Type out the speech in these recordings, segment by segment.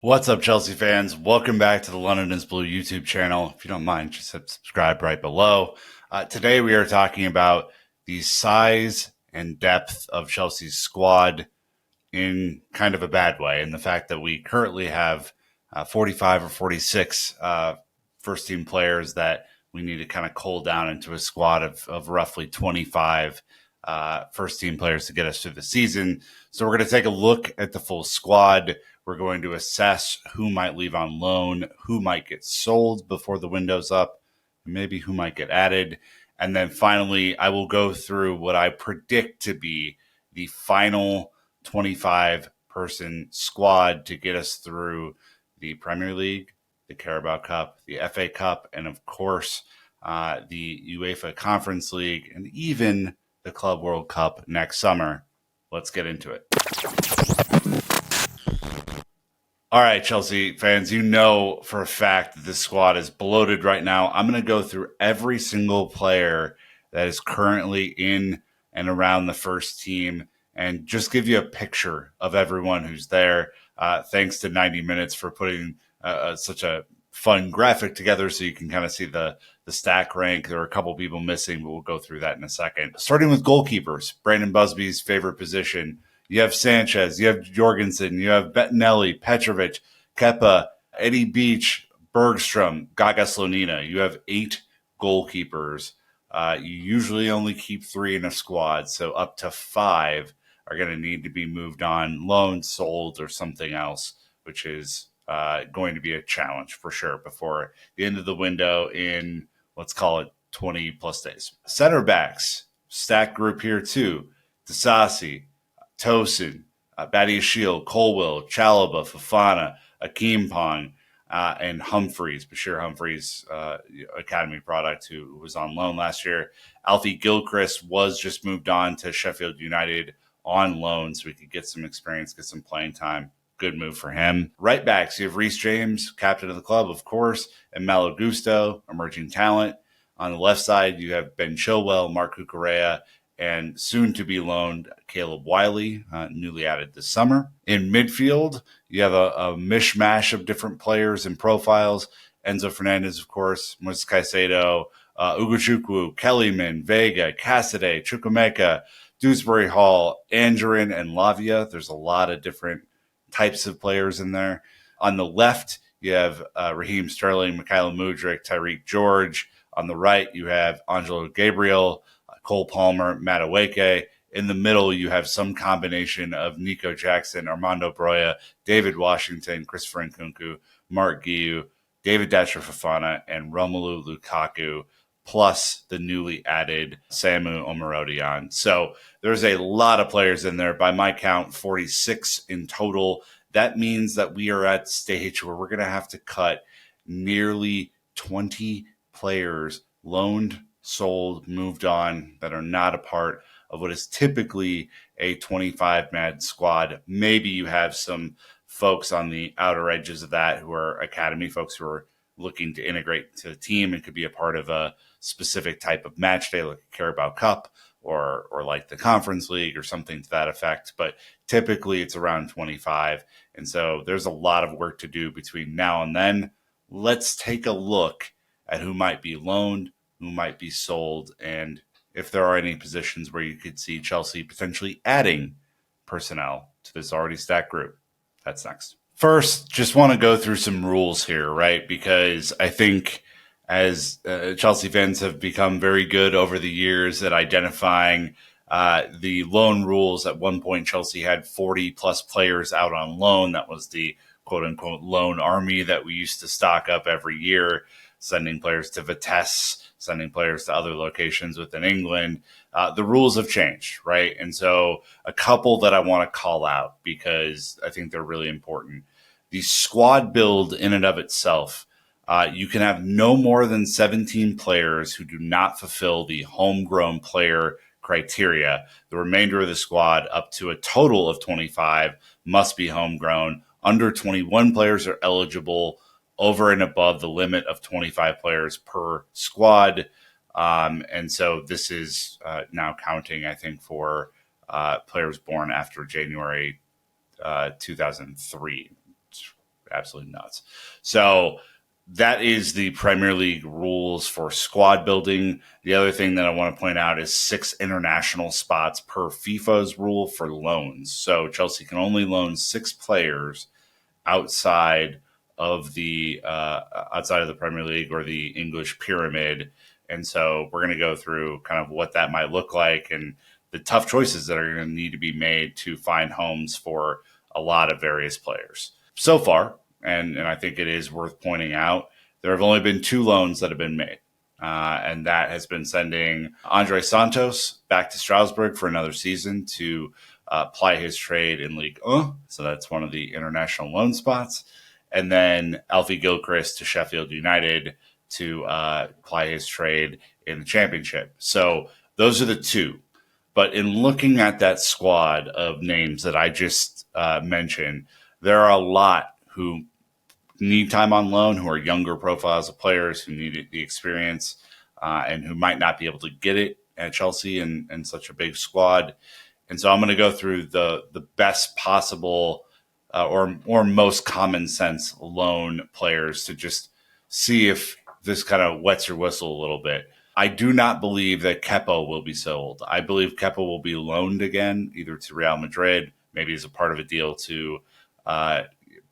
What's up, Chelsea fans? Welcome back to the London is Blue YouTube channel. If you don't mind, just hit subscribe right below. Today we are talking about the size and depth of Chelsea's squad in kind of a bad way, and the fact that we currently have 45 or 46 first team players that we need to kind of cull down into a squad of roughly 25 first team players to get us through the season. So we're going to take a look at the full squad. We're going to assess who might leave on loan, who might get sold before the window's up, maybe who might get added. And then finally, I will go through what I predict to be the final 25 person squad to get us through the Premier League, the Carabao Cup, the FA Cup, and of course, the UEFA Conference League, and even the Club World Cup next summer. Let's get into it. All right, Chelsea fans, you know for a fact that this squad is bloated right now. I'm going to go through every single player that is currently in and around the first team and just give you a picture of everyone who's there. Thanks to 90 Minutes for putting such a fun graphic together so you can kind of see the stack rank. There are a couple people missing, but we'll go through that in a second. Starting with goalkeepers, Brandon Busby's favorite position. You have Sanchez, you have Jorgensen, you have Bettinelli, Petrovic, Kepa, Eddie Beach, Bergstrom, Gaga Slonina. You have 8 goalkeepers. You usually only keep 3 in a squad, so up to 5 are going to need to be moved on, loaned, sold, or something else, which is going to be a challenge for sure before the end of the window in, let's call it 20 plus days. Center backs, stack group here too. Disasi, Tosin, Badiashile, Colwill, Chalobah, Fofana, Akeem and Humphreys, Bashir Humphreys, Academy product who was on loan last year. Alfie Gilchrist was just moved on to Sheffield United on loan so he could get some experience, get some playing time. Good move for him. Right backs, you have Reece James, captain of the club, of course, and Malo Gusto, emerging talent. On the left side, you have Ben Chilwell, Marc Cucurella, and soon to be loaned Caleb Wiley, newly added this summer. In midfield, you have a mishmash of different players and profiles. Enzo Fernandez, of course, Moises Caicedo, Ugochukwu, Kellyman, Vega, Cassidy, Chukwuemeka, Dewsbury Hall, Angerin, and Lavia. There's a lot of different types of players in there. On the left, you have Raheem Sterling, Mikhailo Mudryk, Tyreek George. On the right, you have Angelo Gabriel, Cole Palmer, Madueke. In the middle, you have some combination of Nico Jackson, Armando Broya, David Washington, Christopher Nkunku, Mark Guiu, David Datcher Fofana, and Romelu Lukaku, plus the newly added Samu Omarodian. So there's a lot of players in there. By my count, 46 in total. That means that we are at the stage where we're going to have to cut nearly 20 players loaned, sold, moved on that are not a part of what is typically a 25-man squad. Maybe you have some folks on the outer edges of that who are academy folks who are looking to integrate to the team and could be a part of a specific type of match day like a Carabao Cup or like the Conference League or something to that effect. But typically it's around 25. And so there's a lot of work to do between now and then. Let's take a look at who might be loaned, who might be sold, and if there are any positions where you could see Chelsea potentially adding personnel to this already stacked group. That's next. First, just want to go through some rules here, right? Because I think as Chelsea fans have become very good over the years at identifying the loan rules. At one point, Chelsea had 40 plus players out on loan. That was the quote unquote loan army that we used to stock up every year, sending players to Vitesse, sending players to other locations within England. The rules have changed, right? And so a couple that I want to call out because I think they're really important. The squad build in and of itself, you can have no more than 17 players who do not fulfill the homegrown player criteria. The remainder of the squad, up to a total of 25, must be homegrown. Under 21 players are eligible over and above the limit of 25 players per squad. And so this is now counting, I think, for players born after January 2003. absolutely nuts. So that is the Premier League rules for squad building. The other thing that I want to point out is 6 international spots per FIFA's rule for loans. So Chelsea can only loan 6 players outside of the Premier League or the English pyramid. And so we're going to go through kind of what that might look like and the tough choices that are going to need to be made to find homes for a lot of various players. So far, and I think it is worth pointing out, there have only been 2 loans that have been made. And that has been sending Andre Santos back to Strasbourg for another season to ply his trade in Ligue 1. So that's one of the international loan spots. And then Alfie Gilchrist to Sheffield United to ply his trade in the Championship. So those are the 2. But in looking at that squad of names that I just mentioned, there are a lot who need time on loan, who are younger profiles of players who need the experience and who might not be able to get it at Chelsea and such a big squad. And so I'm going to go through the best possible or most common sense loan players to just see if this kind of wets your whistle a little bit. I do not believe that Kepa will be sold. I believe Kepa will be loaned again, either to Real Madrid, maybe as a part of a deal to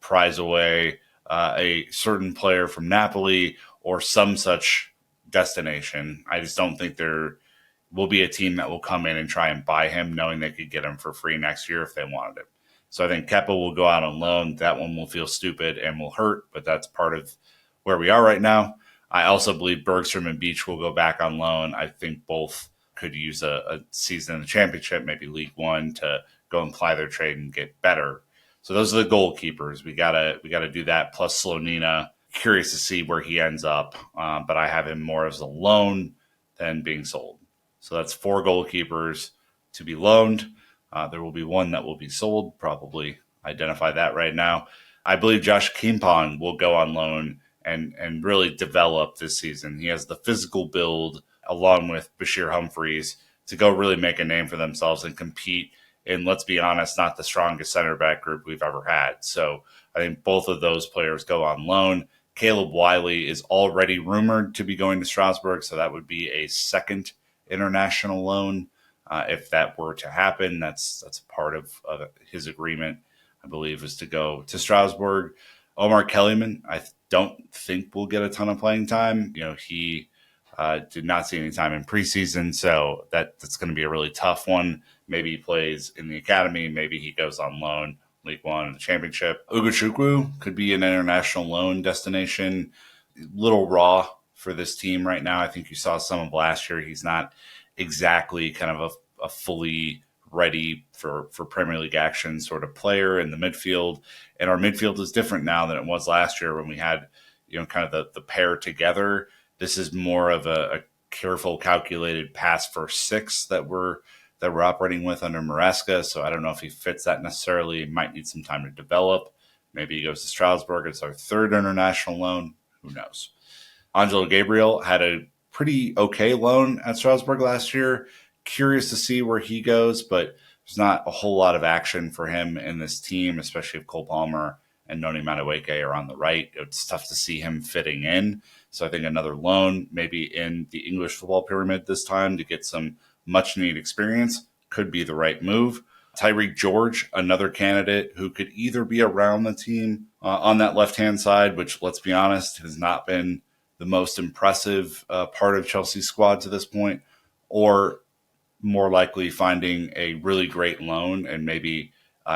prize away a certain player from Napoli or some such destination. I just don't think there will be a team that will come in and try and buy him knowing they could get him for free next year if they wanted him. So I think Kepa will go out on loan. That one will feel stupid and will hurt, but that's part of where we are right now. I also believe Bergstrom and Beach will go back on loan. I think both could use a season in the Championship, maybe League One, to go and ply their trade and get better. So those are the goalkeepers. We gotta do that. Plus Slonina. Curious to see where he ends up, but I have him more as a loan than being sold. So that's 4 goalkeepers to be loaned. There will be 1 that will be sold. Probably identify that right now. I believe Josh Kimpon will go on loan and really develop this season. He has the physical build, along with Bashir Humphreys, to go really make a name for themselves and compete in, let's be honest, not the strongest center back group we've ever had. So I think both of those players go on loan. Caleb Wiley is already rumored to be going to Strasbourg, so that would be a second international loan. If that were to happen, that's a part of his agreement, I believe, is to go to Strasbourg. Omar Kellyman, I don't think will get a ton of playing time. He did not see any time in preseason, so that's going to be a really tough one. Maybe he plays in the academy. Maybe he goes on loan, League One and the Championship. Ugochukwu could be an international loan destination. Little raw for this team right now. I think you saw some of last year. He's not exactly kind of a fully ready for Premier League action sort of player in the midfield. And our midfield is different now than it was last year when we had, kind of the pair together. This is more of a careful, calculated pass for 6 that we're operating with under Maresca. So I don't know if he fits that necessarily. He might need some time to develop. Maybe he goes to Strasbourg. It's our 3rd international loan. Who knows? Angelo Gabriel had a pretty okay loan at Strasbourg last year. Curious to see where he goes, but there's not a whole lot of action for him in this team, especially if Cole Palmer and Noni Madueke are on the right. It's tough to see him fitting in. So I think another loan, maybe in the English football pyramid this time to get some much-needed experience, could be the right move. Tyreek George, another candidate who could either be around the team on that left-hand side, which, let's be honest, has not been the most impressive part of Chelsea's squad to this point, or more likely finding a really great loan and maybe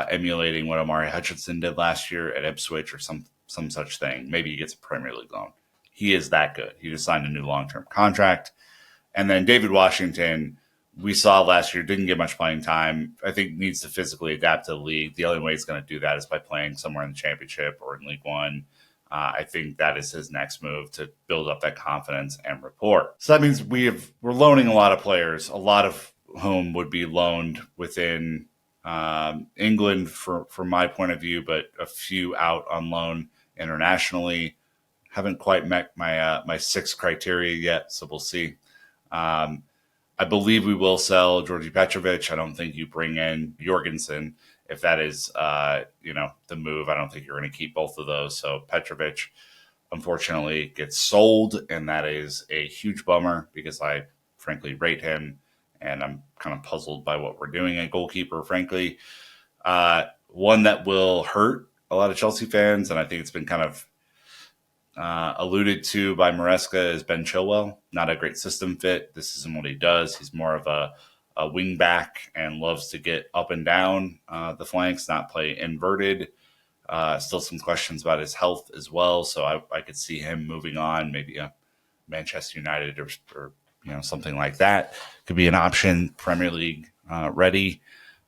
emulating what Omari Hutchinson did last year at Ipswich or some such thing. Maybe he gets a Premier League loan. He is that good. He just signed a new long-term contract. And then David Washington, we saw last year, didn't get much playing time. I think needs to physically adapt to the league. The only way he's going to do that is by playing somewhere in the Championship or in League One. I think that is his next move to build up that confidence and rapport. So that means we're loaning a lot of players, a lot of whom would be loaned within England from my point of view, but a few out on loan internationally. Haven't quite met my 6 criteria yet, so we'll see. I believe we will sell Georgi Petrovic. I don't think you bring in Jorgensen if that is, the move, I don't think you're going to keep both of those. So Petrovic, unfortunately, gets sold, and that is a huge bummer because I frankly rate him, and I'm kind of puzzled by what we're doing at goalkeeper, frankly. One that will hurt a lot of Chelsea fans, and I think it's been kind of alluded to by Maresca, is Ben Chilwell. Not a great system fit. This isn't what he does. He's more of a wing back and loves to get up and down the flanks, not play inverted. Still some questions about his health as well. So I could see him moving on, maybe a Manchester United or something like that. Could be an option. Premier League ready.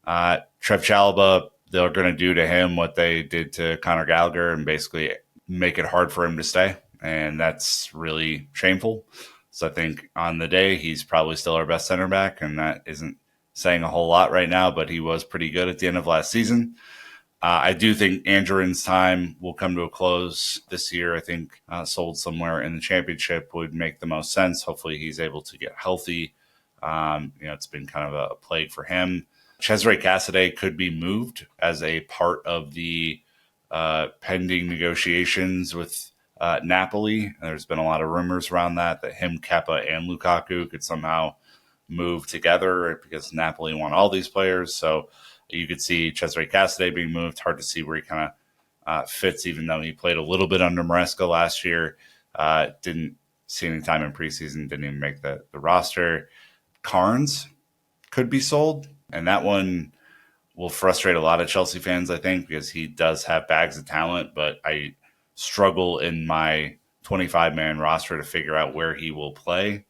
Trev Chalobah, they're going to do to him what they did to Conor Gallagher and basically make it hard for him to stay. And that's really shameful. So I think on the day, he's probably still our best center back. And that isn't saying a whole lot right now, but he was pretty good at the end of last season. I do think Andrew's time will come to a close this year. I think sold somewhere in the championship would make the most sense. Hopefully he's able to get healthy. It's been kind of a plague for him. Cesare Casadei could be moved as a part of the pending negotiations with Napoli. There's been a lot of rumors around that him, Kepa, and Lukaku could somehow move together because Napoli want all these players. So you could see Cesare Casadei being moved. Hard to see where he kind of fits, even though he played a little bit under Maresca last year. Didn't see any time in preseason, didn't even make the roster. Carnes could be sold, and that one will frustrate a lot of Chelsea fans, I think, because he does have bags of talent, but I struggle in my 25-man roster to figure out where he will play.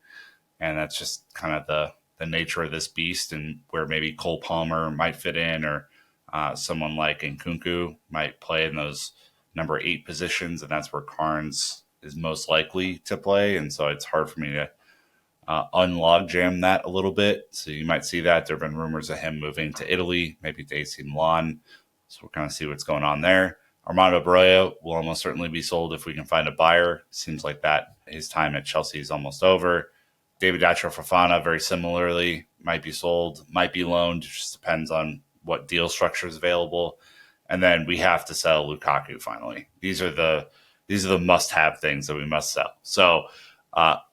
And that's just kind of the nature of this beast, and where maybe Cole Palmer might fit in, or someone like Nkunku might play in those number 8 positions, and that's where Carnes is most likely to play. And so it's hard for me to unlog jam that a little bit. So you might see that. There have been rumors of him moving to Italy, maybe to AC Milan. So we'll kind of see what's going on there. Armando Broja will almost certainly be sold if we can find a buyer. Seems like that his time at Chelsea is almost over. David Dacho Fofana, very similarly, might be sold, might be loaned. It just depends on what deal structure is available. And then we have to sell Lukaku finally. These are the must-have things that we must sell. So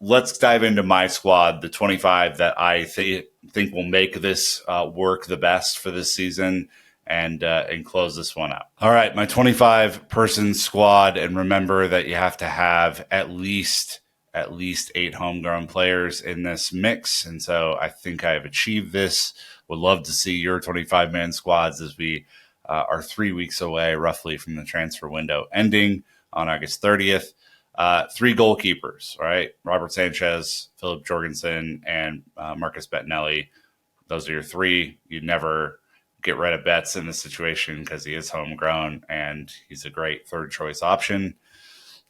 let's dive into my squad, the 25 that I think will make this work the best for this season, and close this one out. All right, my 25-person squad, and remember that you have to have at least 8 homegrown players in this mix. And so I think I have achieved this. Would love to see your 25-man squads as we are 3 weeks away roughly from the transfer window ending on August 30th. 3 goalkeepers, all right? Robert Sanchez, Philip Jorgensen, and Marcus Bettinelli. Those are your 3. You'd never get rid of Betts in this situation because he is homegrown and he's a great third choice option.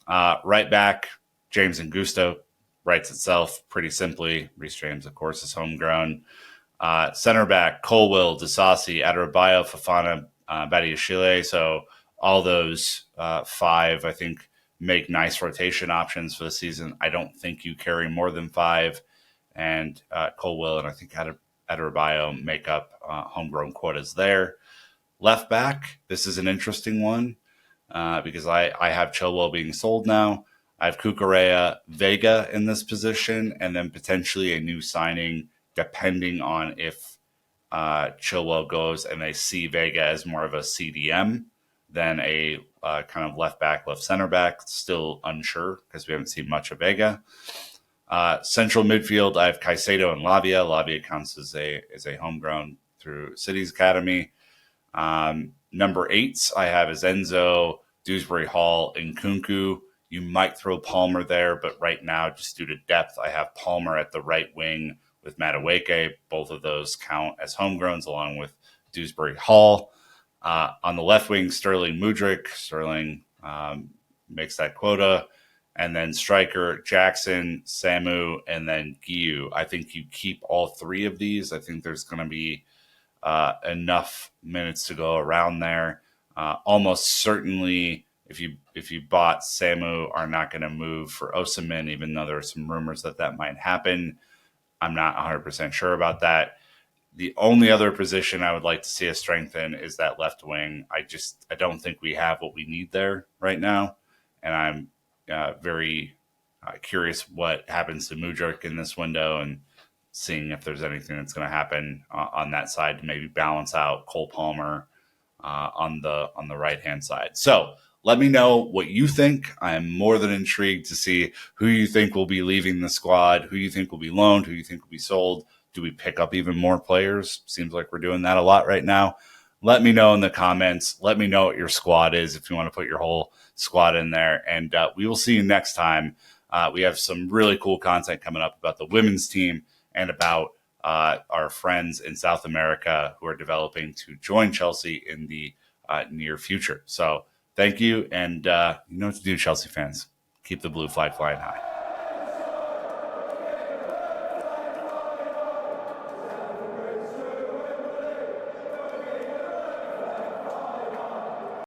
Right back, James Angusto writes itself pretty simply. Reece James, of course, is homegrown. Center back, Colwill, Disasi, Adebayo, Fofana, Badiashile. So all those 5, I think, make nice rotation options for the season. I don't think you carry more than 5. And Colwill and I think Adebayo make up homegrown quotas there. Left back, this is an interesting one because I have Chilwell being sold now. I have Cucurella, Vega in this position, and then potentially a new signing depending on if Chilwell goes and they see Vega as more of a CDM than a kind of left back, left center back. Still unsure because we haven't seen much of Vega. Central midfield, I have Caicedo and Lavia. Lavia counts as a homegrown through City's Academy. Number 8s, I have is Enzo, Dewsbury Hall, and Nkunku. You might throw Palmer there, but right now, just due to depth, I have Palmer at the right wing with Madueke. Both of those count as homegrowns along with Dewsbury Hall. On the left wing, Sterling Mudryk. Sterling makes that quota. And then striker, Jackson, Samu, and then Guiu. I think you keep all 3 of these. I think there's going to be enough minutes to go around there. Almost certainly, if you bought Samu, are not going to move for Osimhen, even though there are some rumors that might happen. I'm not 100% sure about that. The only other position I would like to see us strengthen is that left wing. I don't think we have what we need there right now, and I'm very curious what happens to Mudryk in this window and seeing if there's anything that's going to happen on that side to maybe balance out Cole Palmer on the right hand side. So let me know what you think. I am more than intrigued to see who you think will be leaving the squad, who you think will be loaned, who you think will be sold. Do we pick up even more players? Seems like we're doing that a lot right now. Let me know in the comments. Let me know what your squad is if you want to put your whole squad in there. And we will see you next time. We have some really cool content coming up about the women's team and about our friends in South America who are developing to join Chelsea in the near future. So thank you. And you know what to do, Chelsea fans. Keep the blue flag flying high.